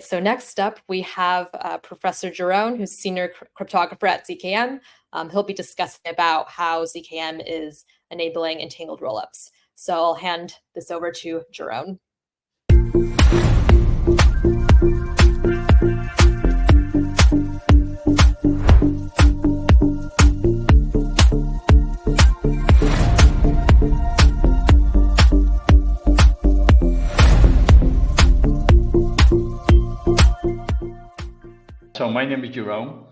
So next up, we have Professor Jeroen, who's Senior Cryptographer at ZKM. He'll be discussing about how ZKM is enabling entangled rollups. So I'll hand this over to Jeroen. So my name is Jeroen.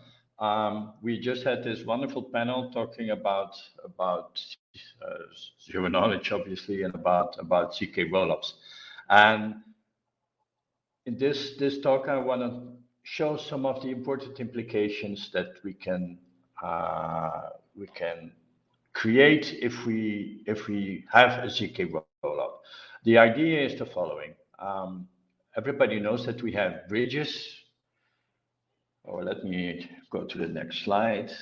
We just had this wonderful panel talking about zero knowledge, obviously, and about ZK rollups. And in this talk, I want to show some of the important implications that we can create if we have a ZK rollup. The idea is the following. Everybody knows that we have bridges. Or let me go to the next slide.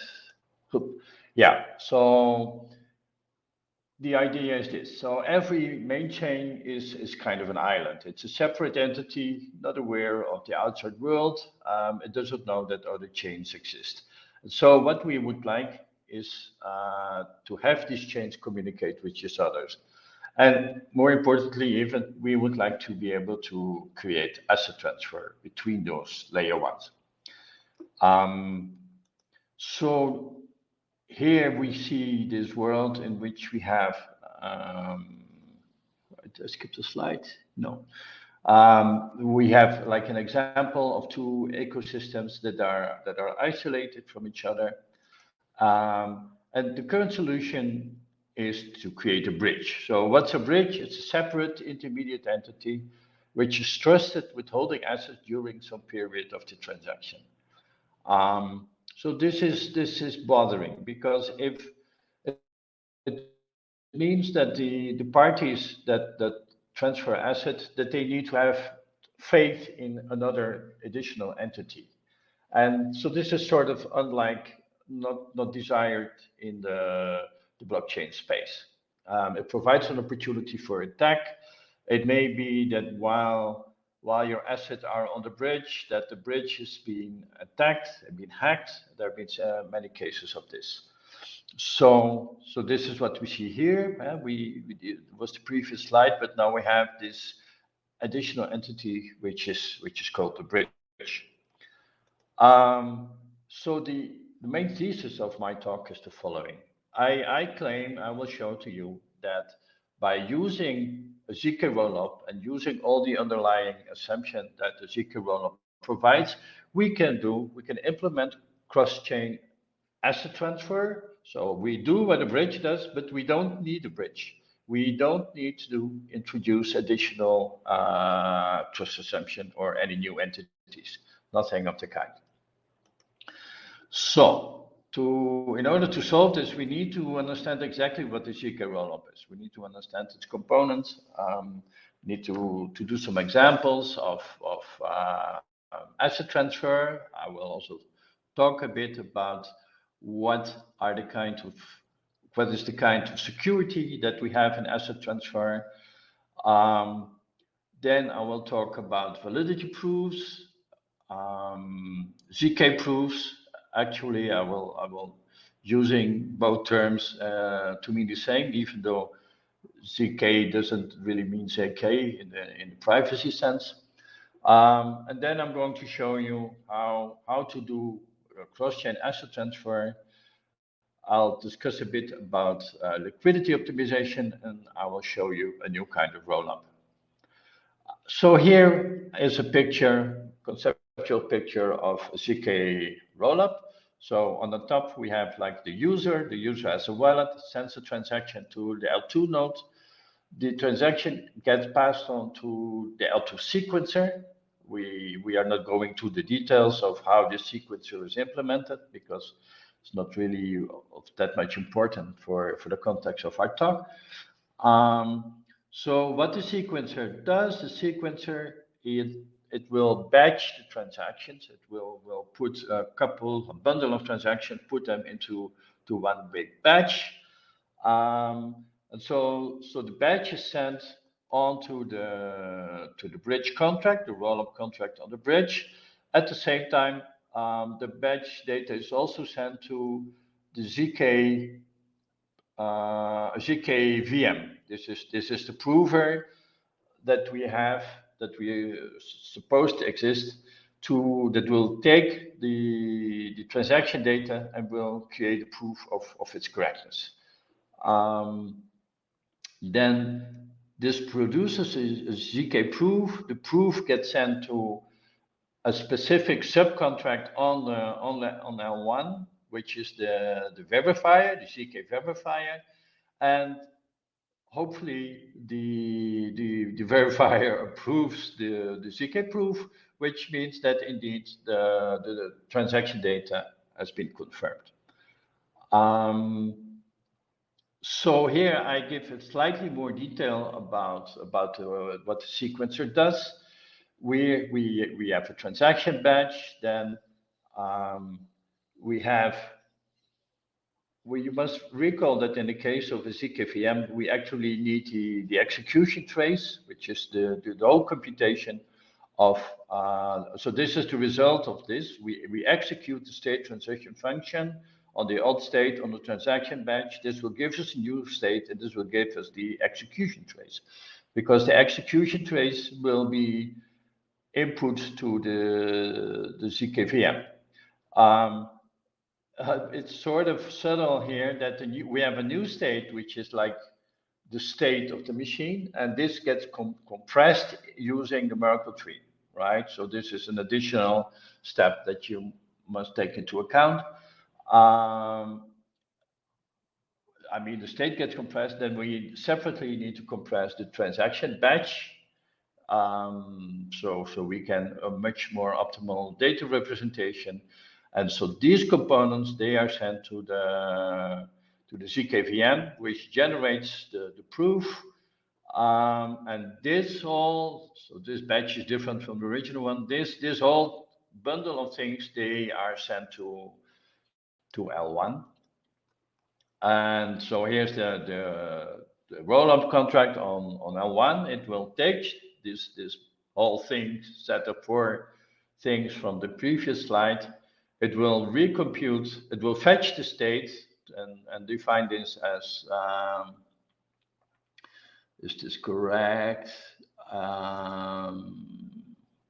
Yeah, so the idea is this. So every main chain is kind of an island. It's a separate entity, not aware of the outside world. It doesn't know that other chains exist. And so what we would like is to have these chains communicate with each other. And more importantly, even we would like to be able to create asset transfer between those layer ones. So here we see this world in which we have, I skipped a slide, no. We have like an example of two ecosystems that are isolated from each other. And the current solution is to create a bridge. So what's a bridge? It's a separate intermediate entity which is trusted with holding assets during some period of the transaction. So this is bothering, because if it means that the parties that transfer assets, that they need to have faith in another additional entity. And so this is sort of unlike, not desired in the blockchain space. It provides an opportunity for attack. It may be that while your assets are on the bridge, that the bridge is being attacked and being hacked. There have been many cases of this. So this is what we see here. It was the previous slide, but now we have this additional entity which is called the bridge. So the main thesis of my talk is the following. I claim, I will show to you that by using a ZK rollup and using all the underlying assumption that the ZK rollup provides, we can implement cross-chain asset transfer. So we do what a bridge does, but we don't need a bridge. We don't need to introduce additional trust assumption or any new entities, nothing of the kind. So in order to solve this, we need to understand exactly what the ZK rollup is. We need to understand its components. We need to do some examples of asset transfer. I will also talk a bit about what is the kind of security that we have in asset transfer. Then I will talk about validity proofs, ZK proofs. Actually, I will using both terms to mean the same, even though ZK doesn't really mean ZK in the privacy sense. And then I'm going to show you how to do cross-chain asset transfer. I'll discuss a bit about liquidity optimization, and I will show you a new kind of rollup. So here is a conceptual picture of a ZK rollup. So on the top, we have like the user. The user has a wallet, sends a transaction to the L2 node. The transaction gets passed on to the L2 sequencer. We are not going to the details of how this sequencer is implemented, because it's not really of that much important for the context of our talk. So what the sequencer does, the sequencer, it will batch the transactions. It will put a bundle of transactions, put them into one big batch. And so the batch is sent onto the bridge contract, the roll-up contract on the bridge. At the same time, the batch data is also sent to the ZK VM. This is the prover that we have, that we supposed to exist, that will take the transaction data and will create a proof of its correctness. Then this produces a ZK proof. The proof gets sent to a specific subcontract on L1, which is the verifier, the ZK verifier, and hopefully the verifier approves the ZK proof, which means that indeed the transaction data has been confirmed. So here I give a slightly more detail about what the sequencer does. We have a transaction batch, then you must recall that in the case of a ZKVM, we actually need the execution trace, which is the whole computation of, so this is the result of this. We execute the state transition function on the old state on the transaction batch. This will give us a new state, and this will give us the execution trace, because the execution trace will be input to the ZKVM. It's sort of subtle here that we have a new state, which is like the state of the machine, and this gets compressed using the Merkle tree, right? So this is an additional step that you must take into account. I mean, the state gets compressed, then we separately need to compress the transaction batch, so we can a much more optimal data representation. And so these components, they are sent to the ZKVM, which generates the proof. And this batch is different from the original one. This whole bundle of things, they are sent to L1. And so here's the roll-up contract on L1. It will take this whole thing, set of 4 things from the previous slide. It will recompute, it will fetch the state and define this as, is this correct?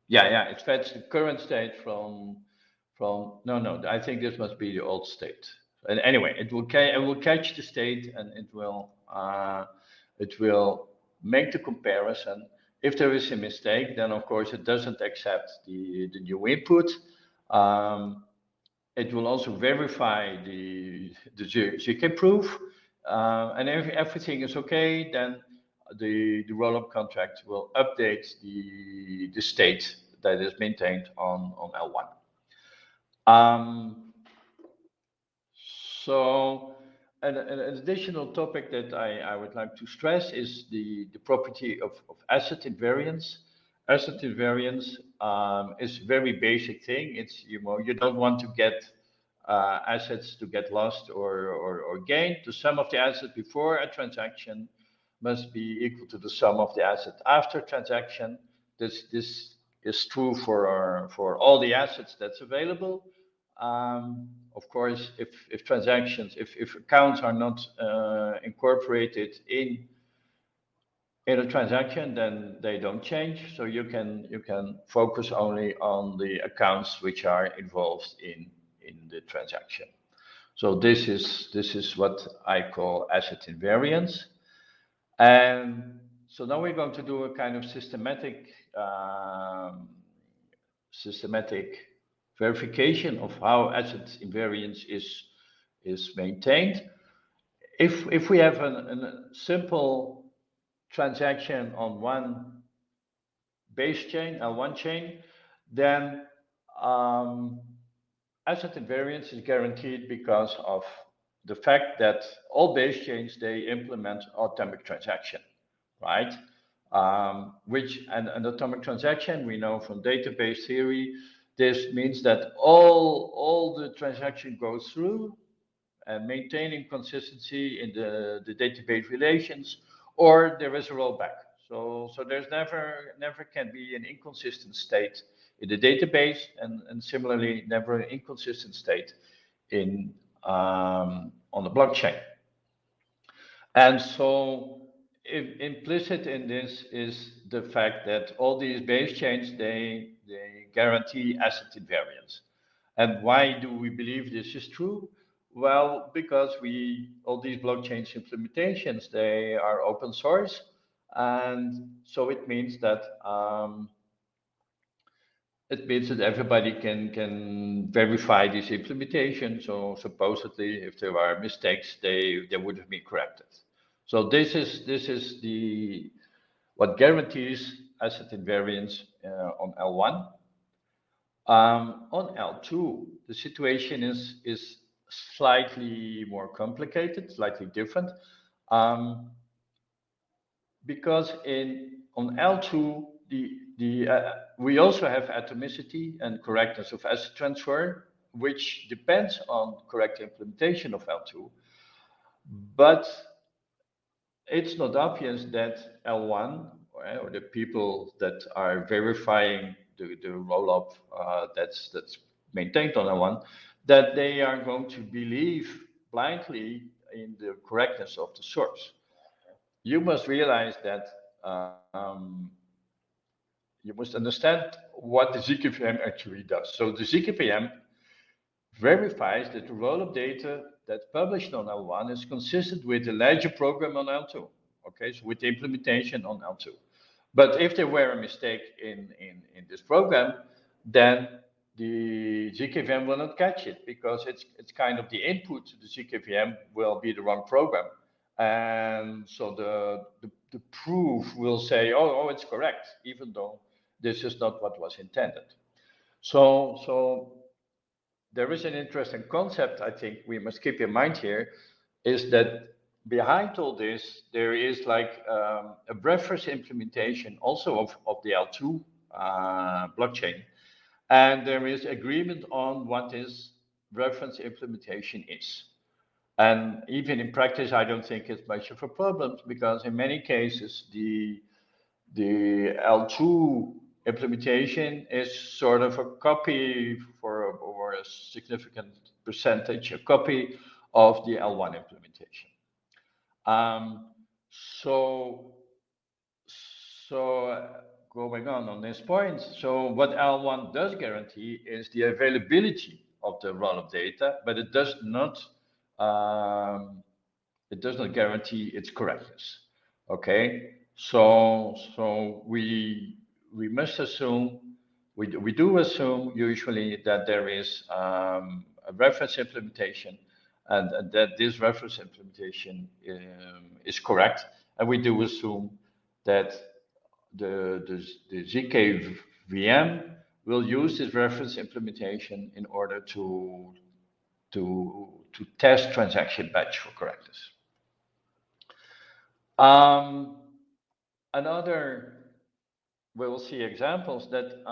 Yeah, it fetched the current state from no, I think this must be the old state. And anyway, it will catch the state, and it will make the comparison. If there is a mistake, then of course it doesn't accept the new input. It will also verify the ZK proof, and if everything is okay, then the roll-up contract will update the state that is maintained on L1. So an additional topic that I would like to stress is the property of asset invariance. Asset invariance is a very basic thing. It's, you don't want to get assets to get lost or gained. The sum of the assets before a transaction must be equal to the sum of the asset after transaction. This is true for all the assets that's available. Of course, if transactions, if accounts are not incorporated in a transaction, then they don't change. So you can focus only on the accounts which are involved in the transaction. So this is what I call asset invariance. And so now we're going to do a kind of systematic verification of how asset invariance is maintained. If we have a simple transaction on one base chain, L1 chain, then asset invariance is guaranteed because of the fact that all base chains, they implement atomic transaction, right? Which an atomic transaction, we know from database theory, this means that all the transaction goes through and maintaining consistency in the database relations, or there is a rollback. So there's never can be an inconsistent state in the database, and similarly, never an inconsistent state in on the blockchain. And so implicit in this is the fact that all these base chains, they guarantee asset invariance. And why do we believe this is true? Well, because all these blockchains implementations, they are open source. And so it means that everybody can verify this implementation. So supposedly, if there are mistakes, they would have been corrected. So this is what guarantees asset invariance on L1. On L2, the situation is slightly more complicated, slightly different, because on L2 we also have atomicity and correctness of asset transfer, which depends on correct implementation of L2, but it's not obvious that L1 or the people that are verifying the rollup that's maintained on L1, that they are going to believe blindly in the correctness of the source. You must realize that you must understand what the ZKVM actually does. So the ZKVM verifies that the rollup data that's published on L1 is consistent with the ledger program on L2. Okay, so with the implementation on L2. But if there were a mistake in this program, then the ZKVM will not catch it, because it's kind of the input to the ZKVM will be the wrong program. And so the proof will say, oh, it's correct, even though this is not what was intended. So there is an interesting concept I think we must keep in mind here, is that behind all this, there is like a reference implementation also of the L2 blockchain. And there is agreement on what this reference implementation is. And even in practice, I don't think it's much of a problem, because in many cases, the L2 implementation is sort of a copy or a significant percentage, a copy of the L1 implementation. So going on this point, so what L1 does guarantee is the availability of the rollup data, but it does not guarantee its correctness. Okay, so we must assume, we do assume usually that there is a reference implementation, and that this reference implementation is correct, and we do assume that the ZKVM will use this reference implementation in order to test transaction batch for correctness. We will see examples that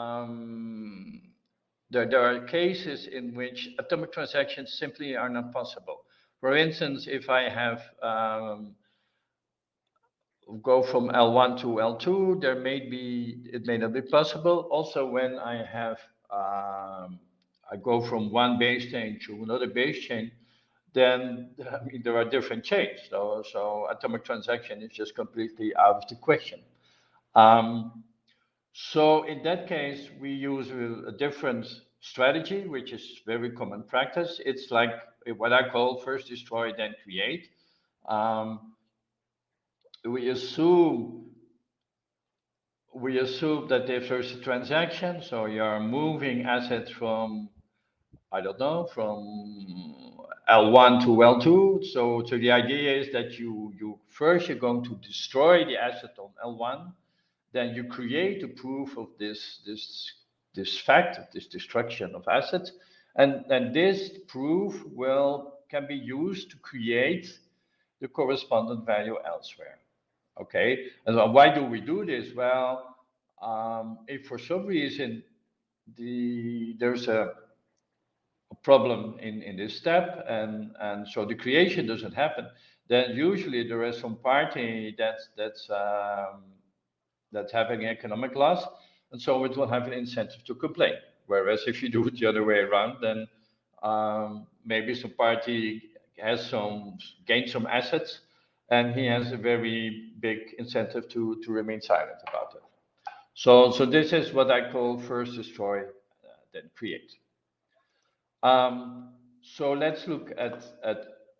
there are cases in which atomic transactions simply are not possible. For instance, if I have go from L1 to L2, it may not be possible. Also, when I have I go from one base chain to another base chain, then there are different chains. So atomic transaction is just completely out of the question. So in that case, we use a different strategy, which is very common practice. It's like what I call first destroy, then create. We assume that if there's a transaction, so you're moving assets from, I don't know, from L1 to L2. So the idea is that you're going to destroy the asset on L1, then you create a proof of this fact of this destruction of assets, and this proof can be used to create the correspondent value elsewhere. Okay, and so why do we do this? Well, if for some reason there's a problem in this step, and so the creation doesn't happen, then usually there is some party that's that's having economic loss, and so it will have an incentive to complain. Whereas if you do it the other way around, then maybe some party has gained some assets, and he has a very big incentive to remain silent about it. So this is what I call first destroy, then create. So let's look at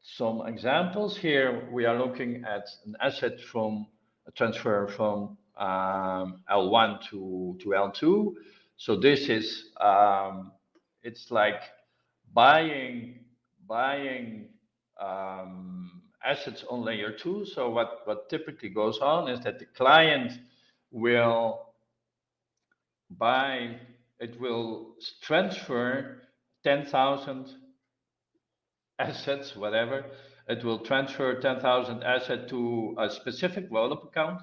some examples here. We are looking at an asset from a transfer from L1 to L2. So this is it's like buying assets on layer 2. So what typically goes on is that the client will transfer 10,000 assets, whatever. It will transfer 10,000 assets to a specific rollup account.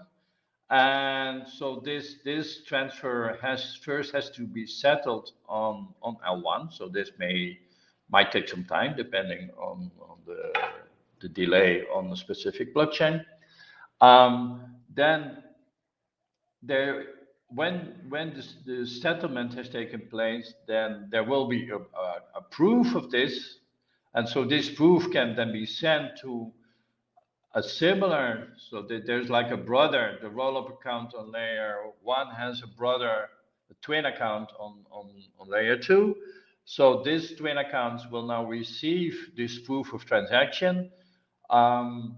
And so this transfer has to be settled on L1. So this might take some time depending on the delay on the specific blockchain. Then when the settlement has taken place, then there will be a proof of this, and so this proof can then be sent to a similar. So there's like a brother. The rollup account on layer 1 has a brother, a twin account on layer 2. So these twin accounts will now receive this proof of transaction. And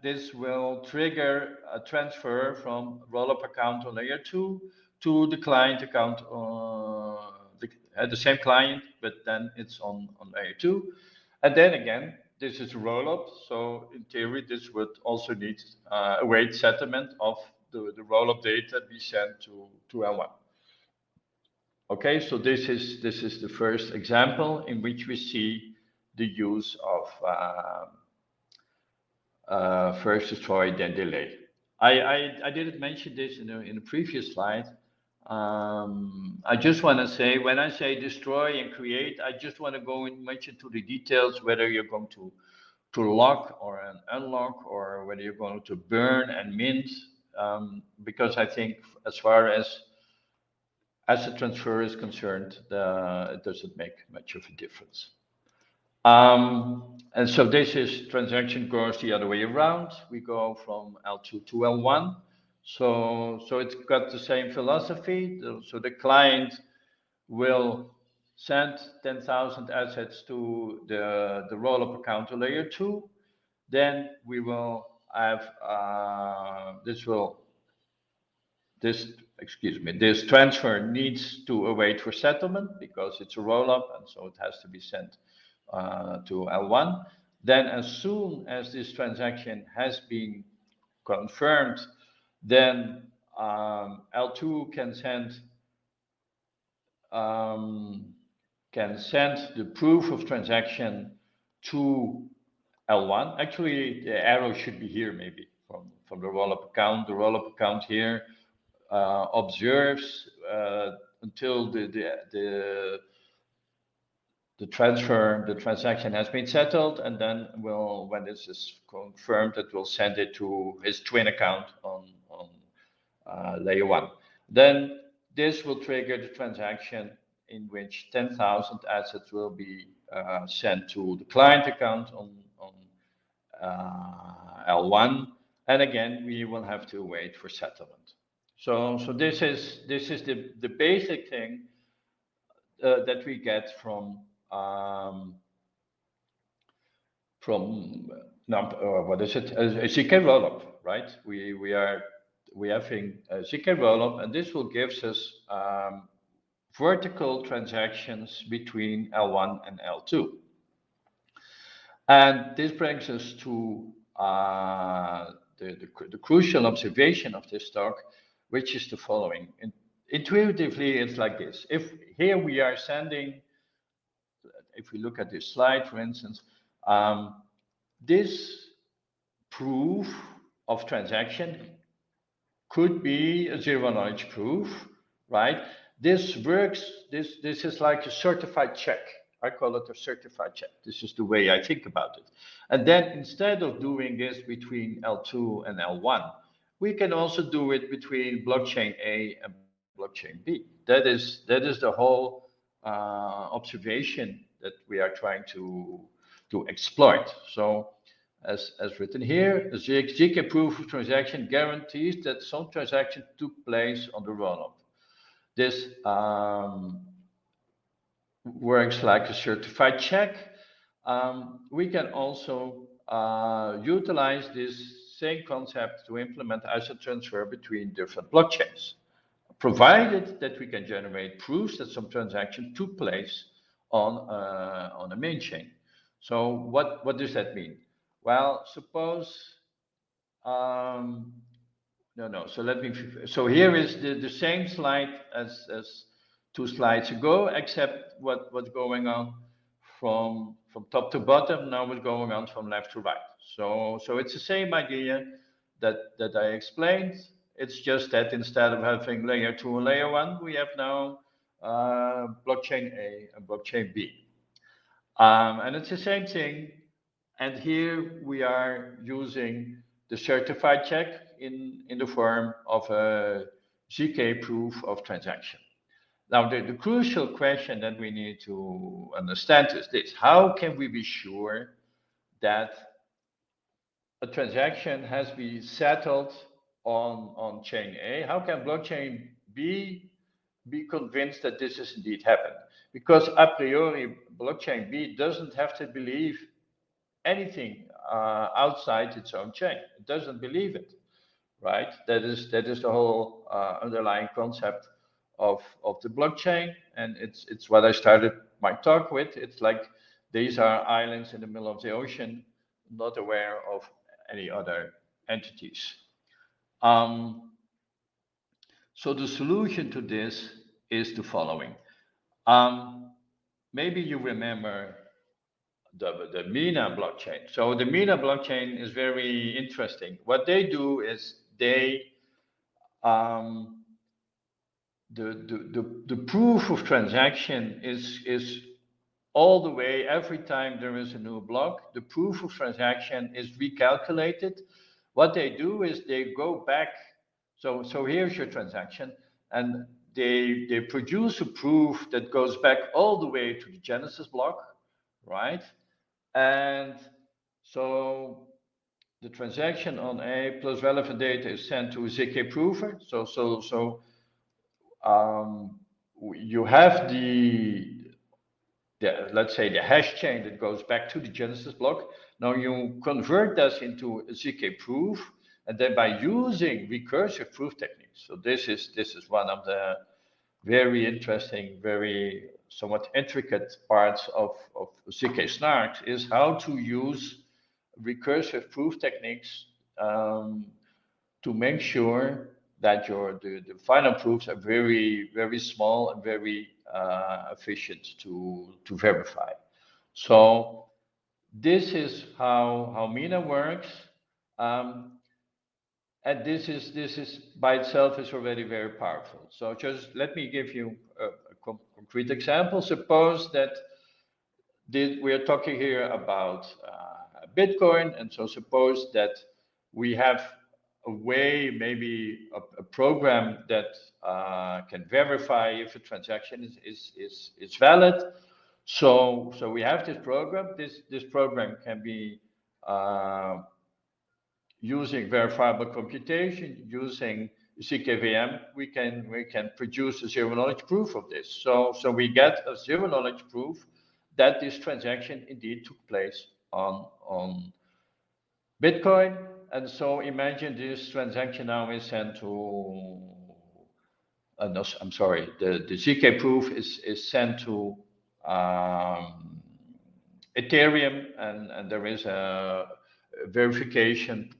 this will trigger a transfer from rollup account on layer 2 to the client account, the same client, but then it's on layer 2. And then again, this is a rollup. So in theory, this would also need await settlement of the rollup data be sent to L1. Okay, so this is the first example in which we see the use of first destroy, then delay. I didn't mention this in a previous slide. I just want to say, when I say destroy and create, I just want to go and mention to the details whether you're going to lock or unlock, or whether you're going to burn and mint, because I think as far as asset transfer is concerned, it doesn't make much of a difference. And so this is transaction goes the other way around. We go from L2 to L1. So it's got the same philosophy. So the client will send 10,000 assets to the rollup account to layer 2. Then we will have this transfer needs to await for settlement because it's a rollup, and so it has to be sent to L1. Then as soon as this transaction has been confirmed, then L2 can send the proof of transaction to L1. Actually, the arrow should be here, maybe from the rollup account. The rollup account here observes until the transaction has been settled, and then when this is confirmed, it will send it to his twin account on layer 1. Then this will trigger the transaction in which 10,000 assets will be sent to the client account on L1, and again we will have to wait for settlement. So this is the basic thing that we get from what is it? A ZK rollup, right? We having a ZK rollup, and this will gives us vertical transactions between L1 and L2. And this brings us to the crucial observation of this talk, which is the following. Intuitively, it's like this. If here we are sending, if we look at this slide, for instance, this proof of transaction could be a zero knowledge proof, right? This works, this is like a certified check. I call it a certified check. This is the way I think about it. And then instead of doing this between L2 and L1, we can also do it between blockchain A and blockchain B. That is the whole observation that we are trying to exploit. So as written here, the ZK proof of transaction guarantees that some transaction took place on the rollup. This works like a certified check. We can also utilize this same concept to implement asset transfer between different blockchains, provided that we can generate proofs that some transaction took place on a main chain. So what does that mean? Well, suppose no. So here is the same slide as 2 slides ago, except what's going on from top to bottom. Now what's going on from left to right. So it's the same idea that I explained. It's just that instead of having layer 2 and layer 1, we have now blockchain A and blockchain B. And it's the same thing. And here we are using the certified check in the form of a ZK proof of transaction. Now, the crucial question that we need to understand is this: how can we be sure that a transaction has been settled on chain A? How can blockchain B be convinced that this is indeed happened? Because a priori, blockchain B doesn't have to believe anything outside its own chain. It doesn't believe it, right? That is the whole underlying concept of the blockchain, and it's what I started my talk with. It's like these are islands in the middle of the ocean, not aware of any other entities. So the solution to this is the following. Maybe you remember the Mina blockchain. So the Mina blockchain is very interesting. What they do is they the proof of transaction is all the way. Every time there is a new block, the proof of transaction is recalculated. What they do is they go back. So here's your transaction, and they produce a proof that goes back all the way to the Genesis block, right? And so the transaction on A plus relevant data is sent to a ZK prover. So you have the let's say the hash chain that goes back to the Genesis block. Now you convert this into a ZK proof, and then by using recursive proof techniques. So this is one of the very interesting, very somewhat intricate parts of ZK SNARKs, is how to use recursive proof techniques to make sure that the final proofs are very, very small and very efficient to verify. So this is how Mina works. And this is by itself is already very powerful. So just let me give you a concrete example. Suppose that we are talking here about Bitcoin, and so suppose that we have a way, maybe a program that can verify if a transaction is valid. So we have this program. This program can be using verifiable computation, using ZKVM, we can produce a zero knowledge proof of this. So we get a zero knowledge proof that this transaction indeed took place on Bitcoin. And so imagine this transaction now is sent to, no, I'm sorry, the ZK proof is sent to Ethereum, and there is a verification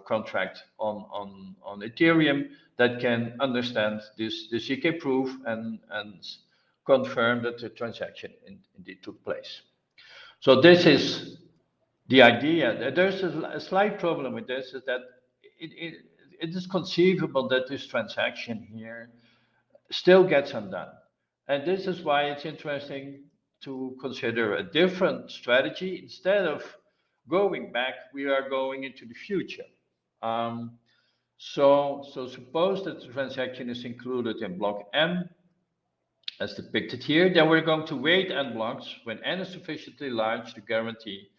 contract on Ethereum that can understand the ZK proof and confirm that the transaction indeed took place. So this is the idea. There's a slight problem with this, is that it is conceivable that this transaction here still gets undone. And this is why it's interesting to consider a different strategy. Instead of going back, we are going into the future. So suppose that the transaction is included in block M, as depicted here. Then we're going to wait n blocks when n is sufficiently large to guarantee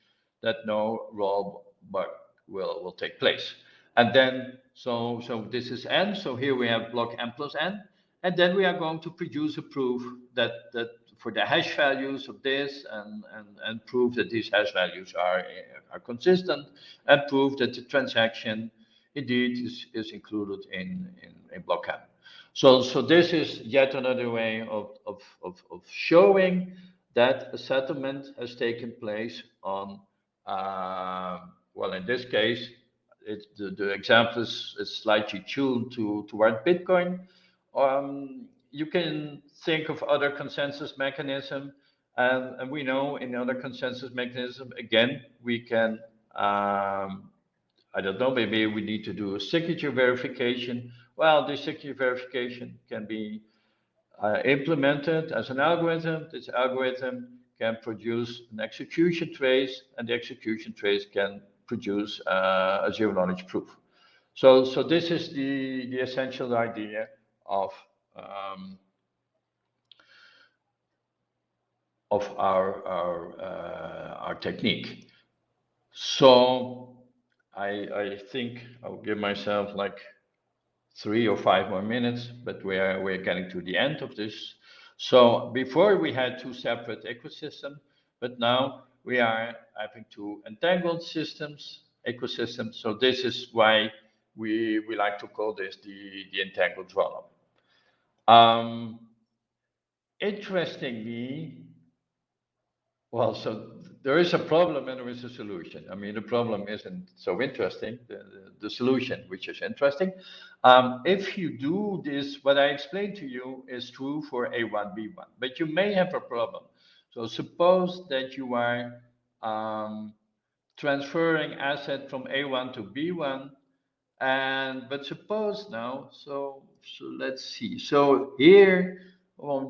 that no rollback will take place. And then, so this is n. So here we have block m plus n. And then we are going to produce a proof that for the hash values of this, and prove that these hash values are consistent, and prove that the transaction indeed is included in block M. So this is yet another way of showing that a settlement has taken place on, well, in this case, the example is slightly tuned toward Bitcoin. You can think of other consensus mechanism, and we know in other consensus mechanism, again, we can, I don't know, maybe we need to do a signature verification. Well, the signature verification can be implemented as an algorithm. This algorithm can produce an execution trace, and the execution trace can produce a zero-knowledge proof. So this is the essential idea of our technique. So I think I'll give myself like 3 or 5 more minutes, but we're getting to the end of this. So before we had 2 separate ecosystems, but now we are having 2 entangled ecosystems. So this is why we like to call this the entangled rollup. Interestingly, well, so there is a problem and there is a solution. I mean, the problem isn't so interesting, the solution, which is interesting. If you do this, what I explained to you is true for A1, B1, but you may have a problem. So suppose that you are transferring asset from A1 to B1, but suppose now, so let's see. So here,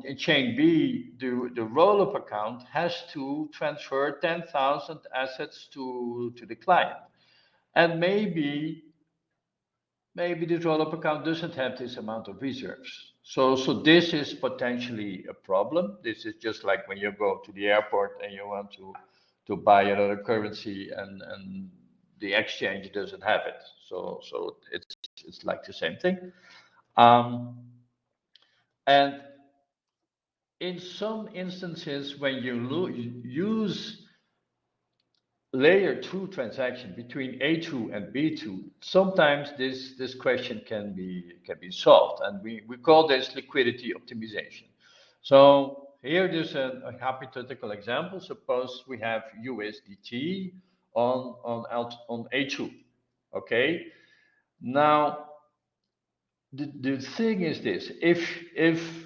in chain B, the rollup account has to transfer 10,000 assets to the client. And maybe this rollup account doesn't have this amount of reserves. So this is potentially a problem. This is just like when you go to the airport and you want to buy another currency, and the exchange doesn't have it. So it's like the same thing. And in some instances, when you use layer 2 transaction between A2 and B2, sometimes this question can be solved, and we call this liquidity optimization. So here there's a hypothetical example. Suppose we have USDT on A2. Okay. Now the thing is this: if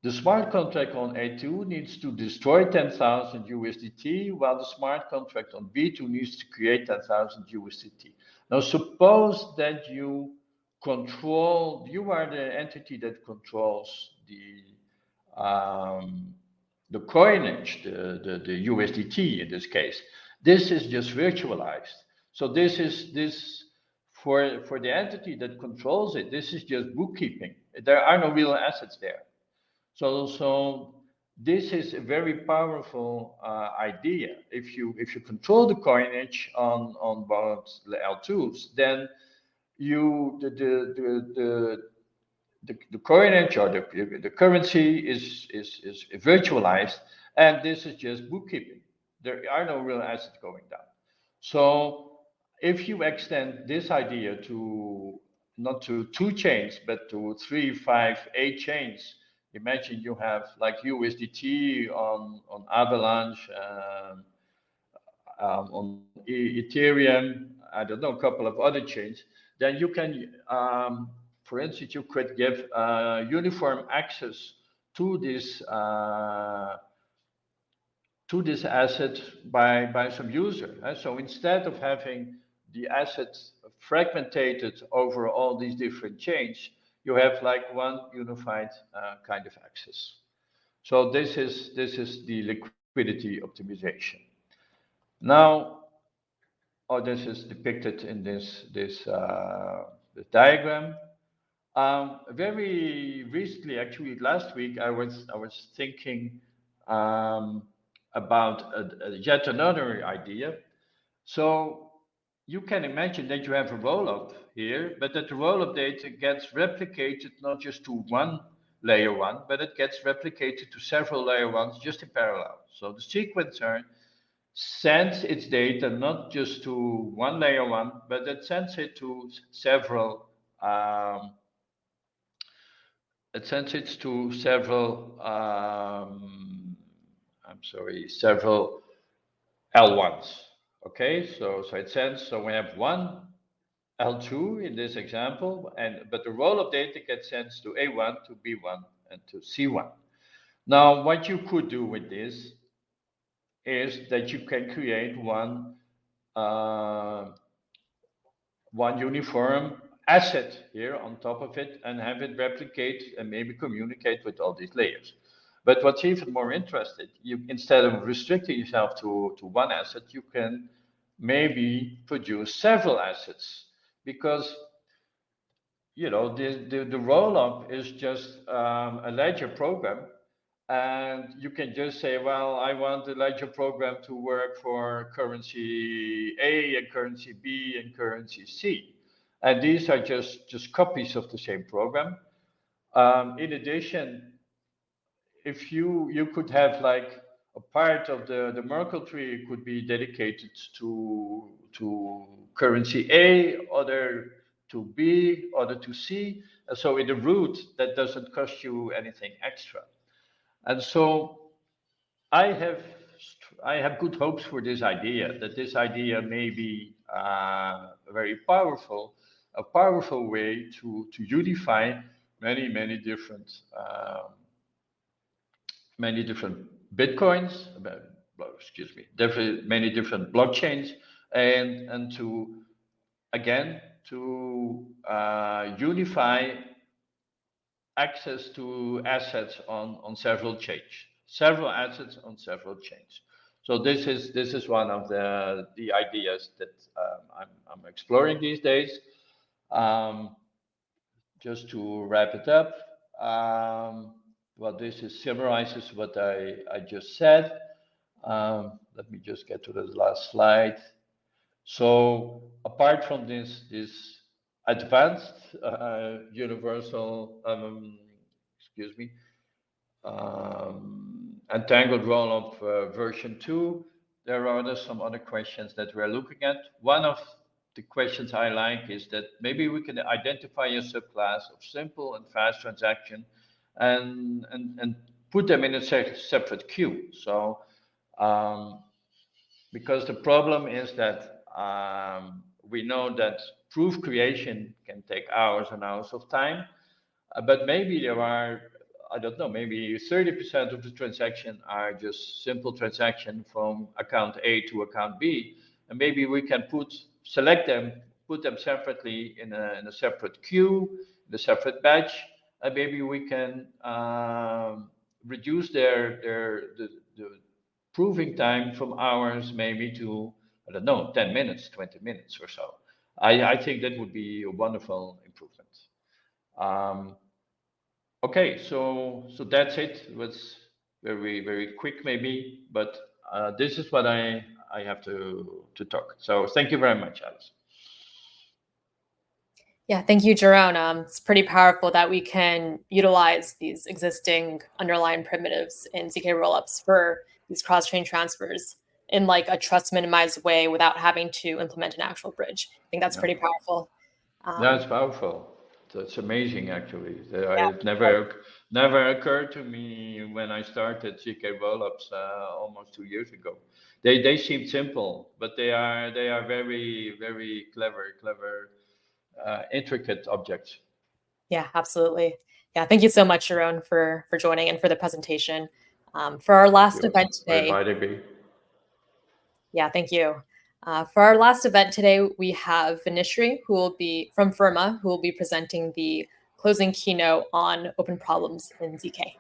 the smart contract on A2 needs to destroy 10,000 USDT, while the smart contract on B2 needs to create 10,000 USDT. Now, suppose that you are the entity that controls the coinage, the USDT in this case. This is just virtualized. So this for the entity that controls it, this is just bookkeeping. There are no real assets there. So this is a very powerful idea. If you control the coinage on both L2s, then the coinage or the currency is virtualized, and this is just bookkeeping. There are no real assets going down. So if you extend this idea to not to 2 chains, but to 3, 5, 8 chains, imagine you have like USDT on Avalanche, on Ethereum, I don't know, a couple of other chains, then you can, for instance, you could give uniform access to this asset by some user. So instead of having the assets fragmented over all these different chains, you have like one unified kind of access. So this is the liquidity optimization. Now, oh, this is depicted in this diagram. Very recently, actually last week, I was thinking about yet another idea. So you can imagine that you have a roll-up here, but that the roll-up data gets replicated not just to one layer one, but it gets replicated to several layer ones just in parallel. So the sequencer sends its data not just to one layer one, but it sends it to several. It sends it to several. I'm sorry, several L1s. Okay, so it sends. So we have one L2 in this example, but the roll of data gets sent to A1, to B1, and to C1. Now, what you could do with this is that you can create one uniform asset here on top of it and have it replicate and maybe communicate with all these layers. But what's even more interesting, instead of restricting yourself to one asset, you can maybe produce several assets, because the roll-up is just a ledger program, and you can just say, well, I want the ledger program to work for currency A and currency B and currency C. And these are just copies of the same program. In addition, if you could have like a part of the Merkle tree could be dedicated to currency A, other to B, other to C. So in the root, that doesn't cost you anything extra. And so I have good hopes for this idea, that this idea may be very powerful, a powerful way to unify many different bitcoins, many different blockchains, and to again to unify access to assets on several chains, several assets on several chains. So this is one of the ideas that I'm exploring these days. Just to wrap it up, well, this summarizes what I just said. Let me just get to the last slide. So apart from this advanced universal, entangled roll-up version 2, there are some other questions that we're looking at. One of the questions I like is that maybe we can identify a subclass of simple and fast transaction and put them in a separate queue. So because the problem is that we know that proof creation can take hours and hours of time, but maybe there are, I don't know, maybe 30% of the transaction are just simple transaction from account A to account B, and maybe we can select them, put them separately in a separate queue, in a separate batch, and maybe we can reduce the proving time from hours maybe to, I don't know, 10 minutes, 20 minutes or so. I think that would be a wonderful improvement. Okay, so that's it. It was very quick maybe, but this is what I have to talk. So thank you very much, Alice. Yeah, thank you, Jeroen. It's pretty powerful that we can utilize these existing underlying primitives in ZK rollups for these cross-chain transfers in like a trust minimized way without having to implement an actual bridge. I think that's pretty powerful. That's powerful. That's amazing, actually. Yeah. It never occurred to me when I started ZK rollups almost 2 years ago. They seem simple, but they are very clever, intricate objects. Yeah, absolutely. Yeah, thank you so much, Jeroen, for joining and for the presentation. For our last event today. For inviting me. Yeah, thank you. For our last event today, we have Vinishri, who will be from Firma, who will be presenting the closing keynote on open problems in ZK.